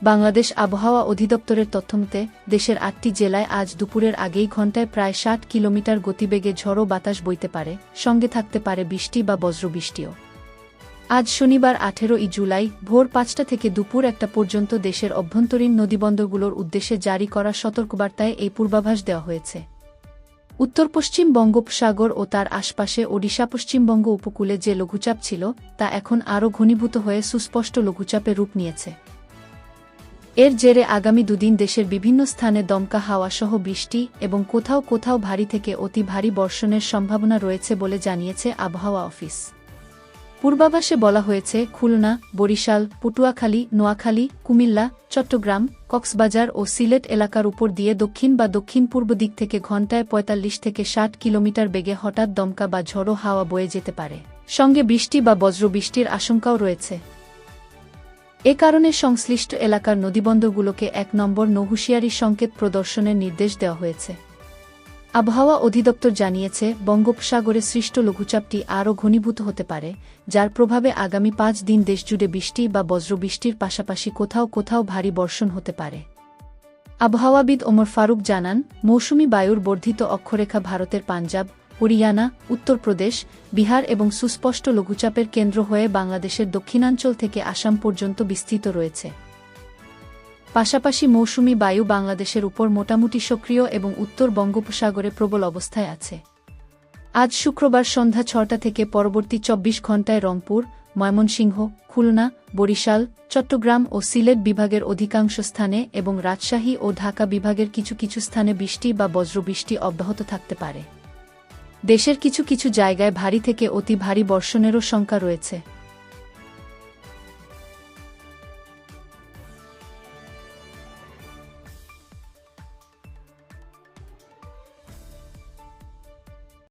বাংলাদেশ আবহাওয়া অধিদপ্তরের তথ্যমতে দেশের ৮টি জেলায় আজ দুপুরের আগেই ঘণ্টায় প্রায় ৬০ কিলোমিটার গতিবেগে ঝড়ো বাতাস বইতে পারে, সঙ্গে থাকতে পারে বৃষ্টি বা বজ্রবৃষ্টিও। আজ শনিবার ১৮ই জুলাই ভোর ৫টা থেকে দুপুর ১টা পর্যন্ত দেশের অভ্যন্তরীণ নদীবন্দরগুলোর উদ্দেশ্যে জারি করা সতর্কবার্তায় এই পূর্বাভাস দেওয়া হয়েছে। উত্তর পশ্চিম বঙ্গোপসাগর ও তার আশপাশে ওড়িশা পশ্চিমবঙ্গ উপকূলে যে লঘুচাপ ছিল তা এখন আরও ঘনীভূত হয়ে সুস্পষ্ট লঘুচাপে রূপ নিয়েছে। এর জেরে আগামী দুদিন দেশের বিভিন্ন স্থানে দমকা হাওয়াসহ বৃষ্টি এবং কোথাও কোথাও ভারী থেকে অতি ভারী বর্ষণের সম্ভাবনা রয়েছে বলে জানিয়েছে আবহাওয়া অফিস। পূর্বাভাসে বলা হয়েছে খুলনা, বরিশাল, পটুয়াখালী, নোয়াখালী, কুমিল্লা, চট্টগ্রাম, কক্সবাজার ও সিলেট এলাকার উপর দিয়ে দক্ষিণ বা দক্ষিণ-পূর্ব দিক থেকে ঘণ্টায় ৪৫ থেকে ৬০ কিলোমিটার বেগে হঠাৎ দমকা বা ঝড়ো হাওয়া বয়ে যেতে পারে, সঙ্গে বৃষ্টি বা বজ্রবৃষ্টির আশঙ্কাও রয়েছে। এ কারণে সংশ্লিষ্ট এলাকার নদীবন্দরগুলোকে ১ নম্বর নৌহুঁশিয়ারি সংকেত প্রদর্শনের নির্দেশ দেওয়া হয়েছে। আবহাওয়া অধিদপ্তর জানিয়েছে বঙ্গোপসাগরে সৃষ্ট লঘুচাপটি আরও ঘনীভূত হতে পারে, যার প্রভাবে আগামী ৫ দিন দেশজুড়ে বৃষ্টি বা বজ্রবৃষ্টির পাশাপাশি কোথাও কোথাও ভারী বর্ষণ হতে পারে। আবহাওয়াবিদ ওমর ফারুক জানান, মৌসুমি বায়ুর বর্ধিত অক্ষরেখা ভারতের পাঞ্জাব, হরিয়ানা, উত্তরপ্রদেশ, বিহার এবং সুস্পষ্ট লঘুচাপের কেন্দ্র হয়ে বাংলাদেশের দক্ষিণাঞ্চল থেকে আসাম পর্যন্ত বিস্তৃত রয়েছে। পাশাপাশি মৌসুমি বায়ু বাংলাদেশের উপর মোটামুটি সক্রিয় এবং উত্তর বঙ্গোপসাগরে প্রবল অবস্থায় আছে। আজ শুক্রবার সন্ধ্যা ৬টা থেকে পরবর্তী ২৪ ঘণ্টায় রংপুর, ময়মনসিংহ, খুলনা, বরিশাল, চট্টগ্রাম ও সিলেট বিভাগের অধিকাংশ স্থানে এবং রাজশাহী ও ঢাকা বিভাগের কিছু কিছু স্থানে বৃষ্টি বা বজ্রবৃষ্টি অব্যাহত থাকতে পারে। দেশের কিছু কিছু জায়গায় ভারী থেকে অতি ভারী বর্ষণেরও শঙ্কা রয়েছে।